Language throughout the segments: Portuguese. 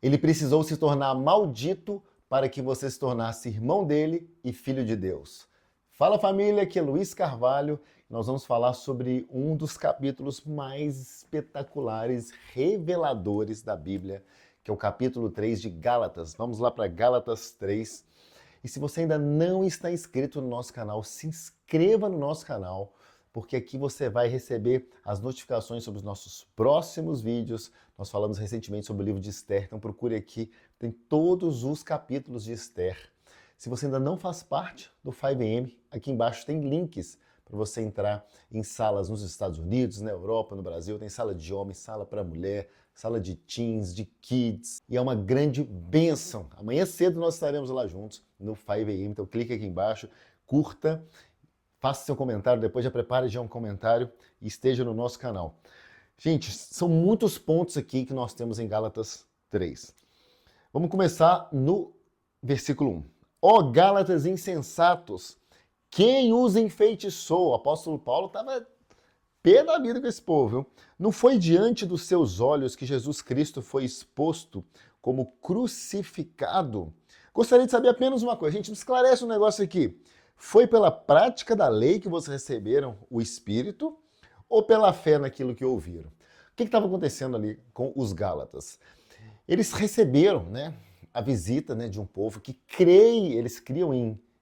Ele precisou se tornar maldito para que você se tornasse irmão dele e filho de Deus. Fala família, aqui é Luiz Carvalho. Nós vamos falar sobre um dos capítulos mais espetaculares, reveladores da Bíblia, que é o capítulo 3 de Gálatas. Vamos lá para Gálatas 3. E se você ainda não está inscrito no nosso canal, se inscreva no nosso canal, porque aqui você vai receber as notificações sobre os nossos próximos vídeos. Nós falamos recentemente sobre o livro de Esther, então procure aqui, tem todos os capítulos de Esther. Se você ainda não faz parte do 5am, aqui embaixo tem links para você entrar em salas nos Estados Unidos, na Europa, no Brasil. Tem sala de homem, sala para mulher, sala de teens, de kids. E é uma grande bênção. Amanhã cedo nós estaremos lá juntos no 5am. Então clique aqui embaixo, curta, faça seu comentário, depois já prepare já um comentário e esteja no nosso canal. Gente, são muitos pontos aqui que nós temos em Gálatas 3. Vamos começar no versículo 1. Ó Gálatas insensatos, quem os enfeitiçou? O apóstolo Paulo estava pé da vida com esse povo, viu? Não foi diante dos seus olhos que Jesus Cristo foi exposto como crucificado? Gostaria de saber apenas uma coisa. Gente, me esclarece um negócio aqui. Foi pela prática da lei que vocês receberam o Espírito ou pela fé naquilo que ouviram? O que estava acontecendo ali com os Gálatas? Eles receberam, a visita, de um povo que eles criam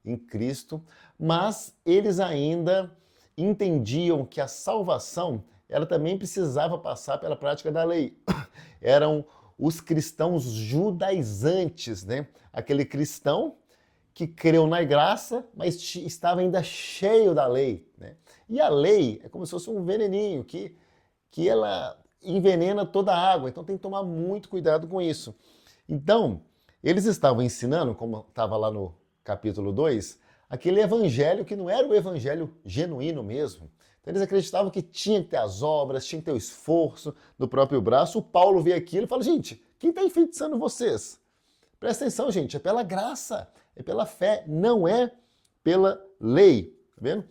em Cristo, mas eles ainda entendiam que a salvação ela também precisava passar pela prática da lei. Eram os cristãos judaizantes, aquele cristão que creu na graça, mas estava ainda cheio da lei. E a lei é como se fosse um veneninho que ela envenena toda a água, então tem que tomar muito cuidado com isso. Então, eles estavam ensinando, como estava lá no capítulo 2, aquele evangelho que não era o evangelho genuíno mesmo. Então, eles acreditavam que tinha que ter as obras, tinha que ter o esforço do próprio braço. O Paulo vê aquilo e fala, gente, quem está enfeitiçando vocês? Presta atenção, gente, é pela graça, é pela fé, não é pela lei, tá vendo?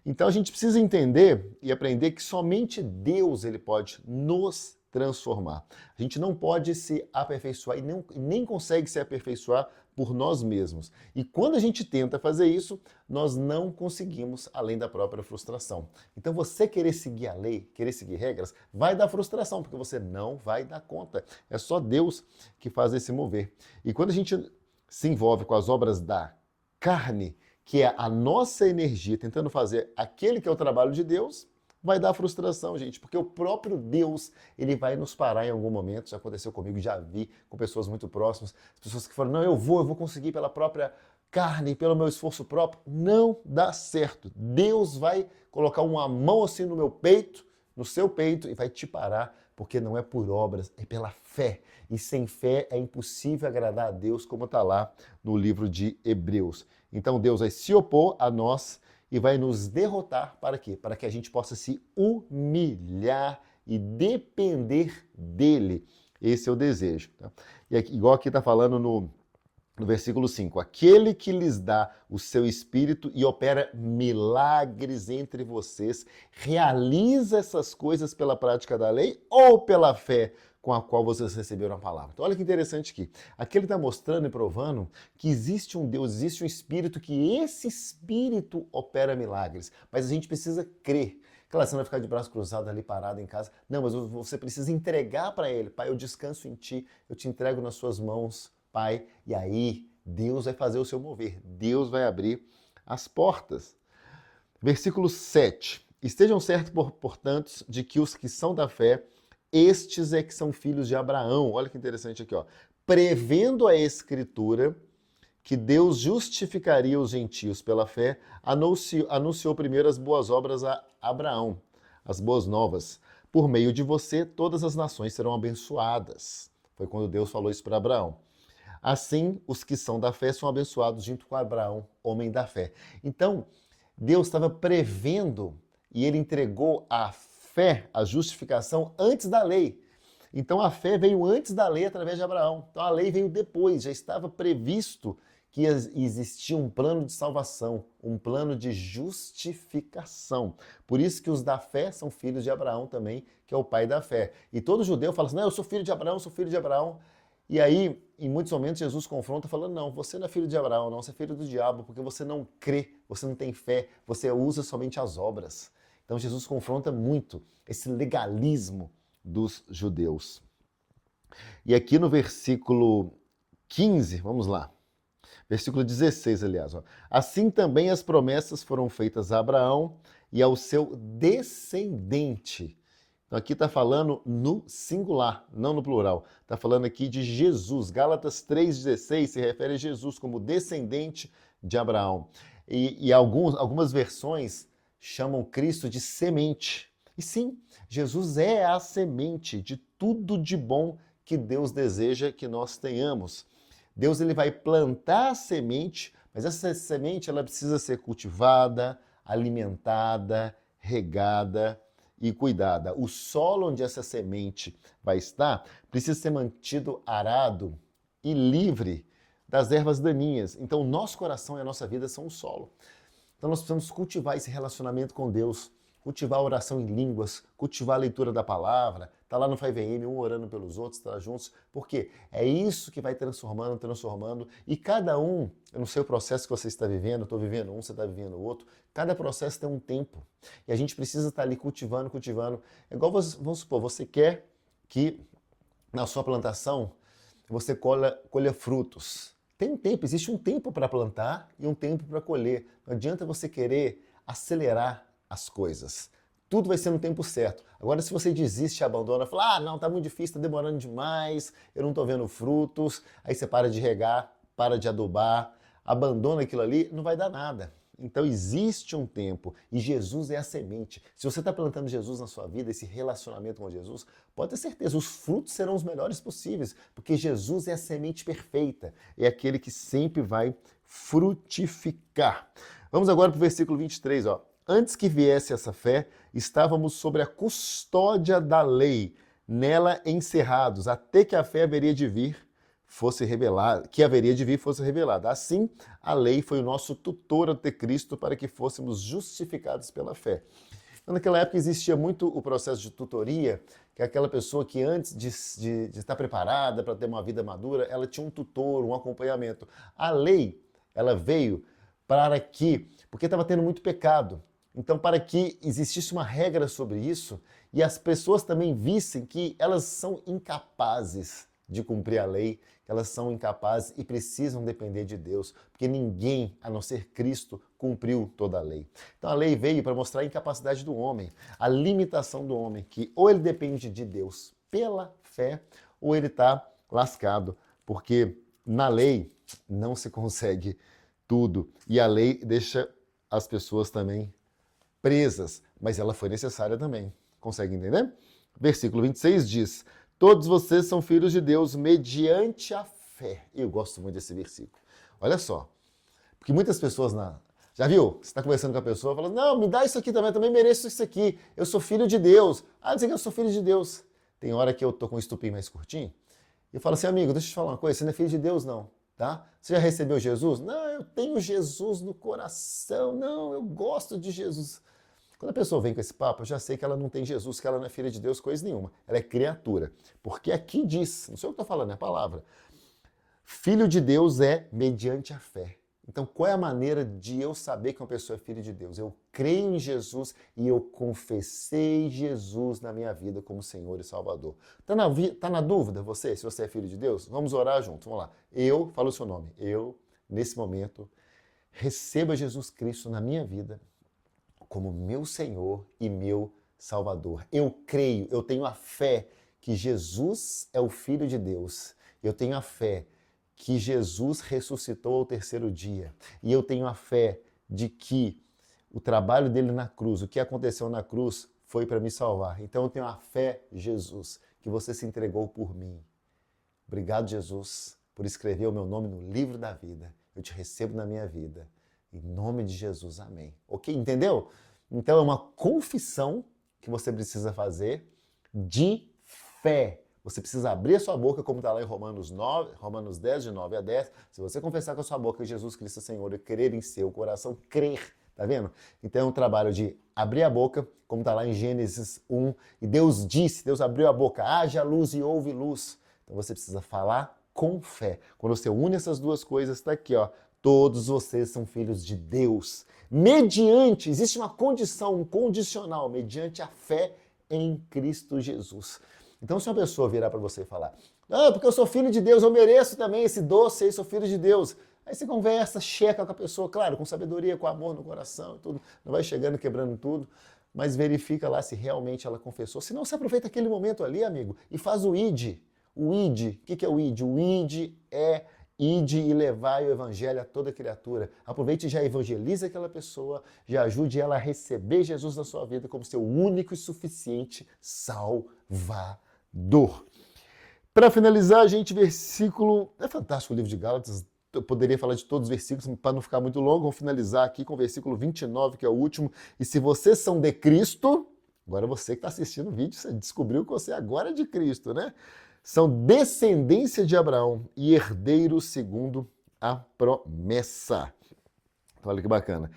Então a gente precisa entender e aprender que somente Deus ele pode nos transformar. A gente não pode se aperfeiçoar e nem consegue se aperfeiçoar por nós mesmos. E quando a gente tenta fazer isso, nós não conseguimos além da própria frustração. Então você querer seguir a lei, querer seguir regras, vai dar frustração, porque você não vai dar conta. É só Deus que faz esse mover. E quando a gente se envolve com as obras da carne, que é a nossa energia tentando fazer aquele que é o trabalho de Deus, vai dar frustração, gente, porque o próprio Deus, ele vai nos parar em algum momento. Já aconteceu comigo, já vi com pessoas muito próximas, pessoas que falam, não, eu vou conseguir pela própria carne, pelo meu esforço próprio. Não dá certo. Deus vai colocar uma mão assim no meu peito, no seu peito, e vai te parar, porque não é por obras, é pela fé. E sem fé é impossível agradar a Deus, como está lá no livro de Hebreus. Então Deus vai se opor a nós e vai nos derrotar para quê? Para que a gente possa se humilhar e depender dele. Esse é o desejo. Tá? E aqui, igual aqui está falando no versículo 5, aquele que lhes dá o seu espírito e opera milagres entre vocês, realiza essas coisas pela prática da lei ou pela fé com a qual vocês receberam a palavra? Então olha que interessante aqui. Aqui ele está mostrando e provando que existe um Deus, existe um Espírito, que esse Espírito opera milagres. Mas a gente precisa crer. Claro, você não vai ficar de braço cruzado ali parado em casa. Não, mas você precisa entregar para ele. Pai, eu descanso em ti, eu te entrego nas suas mãos, Pai. E aí Deus vai fazer o seu mover. Deus vai abrir as portas. Versículo 7. Estejam certos, portanto, de que os que são da fé, estes é que são filhos de Abraão. Olha que interessante aqui, ó. Prevendo a Escritura que Deus justificaria os gentios pela fé, anunciou primeiro as boas obras a Abraão, as boas novas. Por meio de você, todas as nações serão abençoadas. Foi quando Deus falou isso para Abraão. Assim, os que são da fé são abençoados junto com Abraão, homem da fé. Então, Deus estava prevendo e ele entregou a fé, a justificação, antes da lei. Então a fé veio antes da lei através de Abraão. Então a lei veio depois, já estava previsto que existia um plano de salvação, um plano de justificação. Por isso que os da fé são filhos de Abraão também, que é o pai da fé. E todo judeu fala assim, não, eu sou filho de Abraão, sou filho de Abraão. E aí, em muitos momentos, Jesus confronta falando, não, você não é filho de Abraão, não, você é filho do diabo, porque você não crê, você não tem fé, você usa somente as obras. Então Jesus confronta muito esse legalismo dos judeus. E aqui no versículo 15, vamos lá. Versículo 16, aliás. Ó. Assim também as promessas foram feitas a Abraão e ao seu descendente. Então aqui está falando no singular, não no plural. Está falando aqui de Jesus. Gálatas 3,16 se refere a Jesus como descendente de Abraão. E algumas versões chamam Cristo de semente. E sim, Jesus é a semente de tudo de bom que Deus deseja que nós tenhamos. Deus ele vai plantar a semente, mas essa semente ela precisa ser cultivada, alimentada, regada e cuidada. O solo onde essa semente vai estar precisa ser mantido arado e livre das ervas daninhas. Então, o nosso coração e a nossa vida são o solo. Então, nós precisamos cultivar esse relacionamento com Deus, cultivar a oração em línguas, cultivar a leitura da palavra, tá lá no 5am, um orando pelos outros, tá juntos, porque é isso que vai transformando, e cada um, eu não sei o processo que você está vivendo, eu estou vivendo um, você está vivendo o outro, cada processo tem um tempo, e a gente precisa estar ali cultivando, é igual, vamos supor, você quer que na sua plantação você colha frutos. Tem um tempo, existe um tempo para plantar e um tempo para colher. Não adianta você querer acelerar as coisas. Tudo vai ser no tempo certo. Agora, se você desiste, abandona, fala, não, tá muito difícil, tá demorando demais, eu não tô vendo frutos, aí você para de regar, para de adubar, abandona aquilo ali, não vai dar nada. Então existe um tempo e Jesus é a semente. Se você está plantando Jesus na sua vida, esse relacionamento com Jesus, pode ter certeza, os frutos serão os melhores possíveis, porque Jesus é a semente perfeita, é aquele que sempre vai frutificar. Vamos agora para o versículo 23, ó. Antes que viesse essa fé, estávamos sobre a custódia da lei, nela encerrados, até que a fé haveria de vir fosse revelada, fosse revelada. Assim, a lei foi o nosso tutor até Cristo para que fôssemos justificados pela fé. Então, naquela época existia muito o processo de tutoria, que é aquela pessoa que antes de estar preparada para ter uma vida madura, ela tinha um tutor, um acompanhamento. A lei, ela veio para que, porque estava tendo muito pecado, então para que existisse uma regra sobre isso e as pessoas também vissem que elas são incapazes de cumprir a lei, que elas são incapazes e precisam depender de Deus, porque ninguém, a não ser Cristo, cumpriu toda a lei. Então a lei veio para mostrar a incapacidade do homem, a limitação do homem, que ou ele depende de Deus pela fé, ou ele está lascado, porque na lei não se consegue tudo, e a lei deixa as pessoas também presas, mas ela foi necessária também. Consegue entender? Versículo 26 diz: todos vocês são filhos de Deus mediante a fé. Eu gosto muito desse versículo. Olha só, porque muitas pessoas já viu? Você está conversando com a pessoa, falando, não, me dá isso aqui também, eu também mereço isso aqui. Eu sou filho de Deus. Ah, dizer que eu sou filho de Deus. Tem hora que eu tô com o estupim mais curtinho, e eu falo assim, amigo, deixa eu te falar uma coisa, você não é filho de Deus, não. Tá? Você já recebeu Jesus? Não, eu tenho Jesus no coração. Não, eu gosto de Jesus. Quando a pessoa vem com esse papo, eu já sei que ela não tem Jesus, que ela não é filha de Deus, coisa nenhuma. Ela é criatura. Porque aqui diz, não sei o que eu estou falando, é a palavra. Filho de Deus é mediante a fé. Então, qual é a maneira de eu saber que uma pessoa é filha de Deus? Eu creio em Jesus e eu confessei Jesus na minha vida como Senhor e Salvador. Tá na dúvida você, se você é filho de Deus? Vamos orar juntos, vamos lá. Eu, fala o seu nome, eu, nesse momento, receba Jesus Cristo na minha vida como meu Senhor e meu Salvador. Eu creio, eu tenho a fé que Jesus é o Filho de Deus. Eu tenho a fé que Jesus ressuscitou ao terceiro dia. E eu tenho a fé de que o trabalho dele na cruz, o que aconteceu na cruz, foi para me salvar. Então eu tenho a fé, Jesus, que você se entregou por mim. Obrigado, Jesus, por escrever o meu nome no livro da vida. Eu te recebo na minha vida. Em nome de Jesus, amém. Ok? Entendeu? Então é uma confissão que você precisa fazer de fé. Você precisa abrir a sua boca, como está lá em Romanos 10, de 9 a 10. Se você confessar com a sua boca que Jesus Cristo é Senhor e crer em seu coração, crer, tá vendo? Então é um trabalho de abrir a boca, como está lá em Gênesis 1. E Deus disse, Deus abriu a boca, haja luz e houve luz. Então você precisa falar com fé. Quando você une essas duas coisas, está aqui, ó. Todos vocês são filhos de Deus. Mediante, existe uma condição, um condicional, mediante a fé em Cristo Jesus. Então, se uma pessoa virar para você e falar, porque eu sou filho de Deus, eu mereço também esse doce aí, sou filho de Deus. Aí você conversa, checa com a pessoa, claro, com sabedoria, com amor no coração e tudo. Não vai chegando, quebrando tudo, mas verifica lá se realmente ela confessou. Se não, você aproveita aquele momento ali, amigo, e faz o ID. O ID, o que é o ID? O ID é ide e levai o evangelho a toda criatura. Aproveite e já evangelize aquela pessoa, já ajude ela a receber Jesus na sua vida como seu único e suficiente Salvador. Para finalizar, gente, versículo... É fantástico o livro de Gálatas, eu poderia falar de todos os versículos para não ficar muito longo, vamos finalizar aqui com o versículo 29, que é o último. E se vocês são de Cristo, agora você que está assistindo o vídeo, você descobriu que você agora é de Cristo, né? São descendência de Abraão e herdeiros segundo a promessa. Olha que bacana.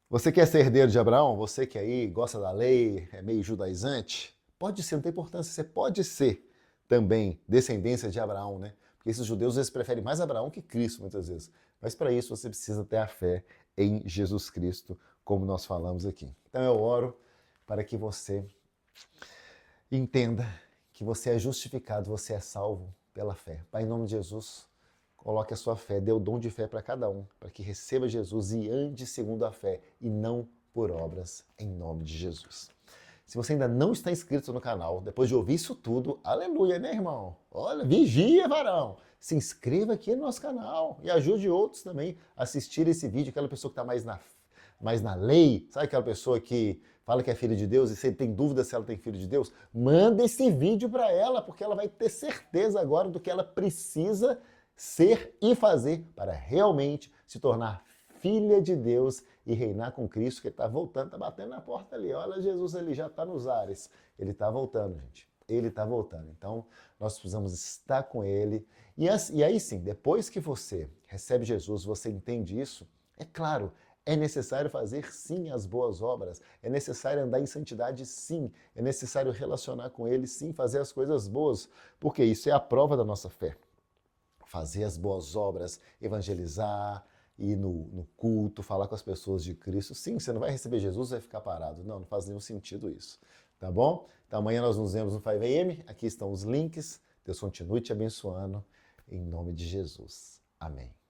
Você quer ser herdeiro de Abraão? Você que aí gosta da lei, é meio judaizante? Pode ser, não tem importância, você pode ser também descendência de Abraão, né? Porque esses judeus, eles preferem mais Abraão que Cristo, muitas vezes. Mas para isso você precisa ter a fé em Jesus Cristo, como nós falamos aqui. Então eu oro para que você entenda que você é justificado, você é salvo pela fé. Pai, em nome de Jesus, coloque a sua fé, dê o dom de fé para cada um, para que receba Jesus e ande segundo a fé e não por obras, em nome de Jesus. Se você ainda não está inscrito no canal, depois de ouvir isso tudo, aleluia, né, irmão? Olha, vigia, varão! Se inscreva aqui no nosso canal e ajude outros também a assistir esse vídeo, aquela pessoa que está mais na lei, sabe aquela pessoa que fala que é filho de Deus e você tem dúvida se ela tem filho de Deus? Manda esse vídeo para ela, porque ela vai ter certeza agora do que ela precisa ser e fazer para realmente se tornar filha de Deus e reinar com Cristo, que ele está voltando, está batendo na porta ali. Olha, Jesus, ele já está nos ares. Ele está voltando, gente. Ele está voltando. Então, nós precisamos estar com ele. E aí sim, depois que você recebe Jesus, você entende isso, é claro, é necessário fazer sim as boas obras, é necessário andar em santidade sim, é necessário relacionar com ele sim, fazer as coisas boas, porque isso é a prova da nossa fé. Fazer as boas obras, evangelizar, ir no culto, falar com as pessoas de Cristo. Sim, você não vai receber Jesus e vai ficar parado. Não faz nenhum sentido isso. Tá bom? Então amanhã nós nos vemos no 5am. Aqui estão os links. Deus continue te abençoando. Em nome de Jesus. Amém.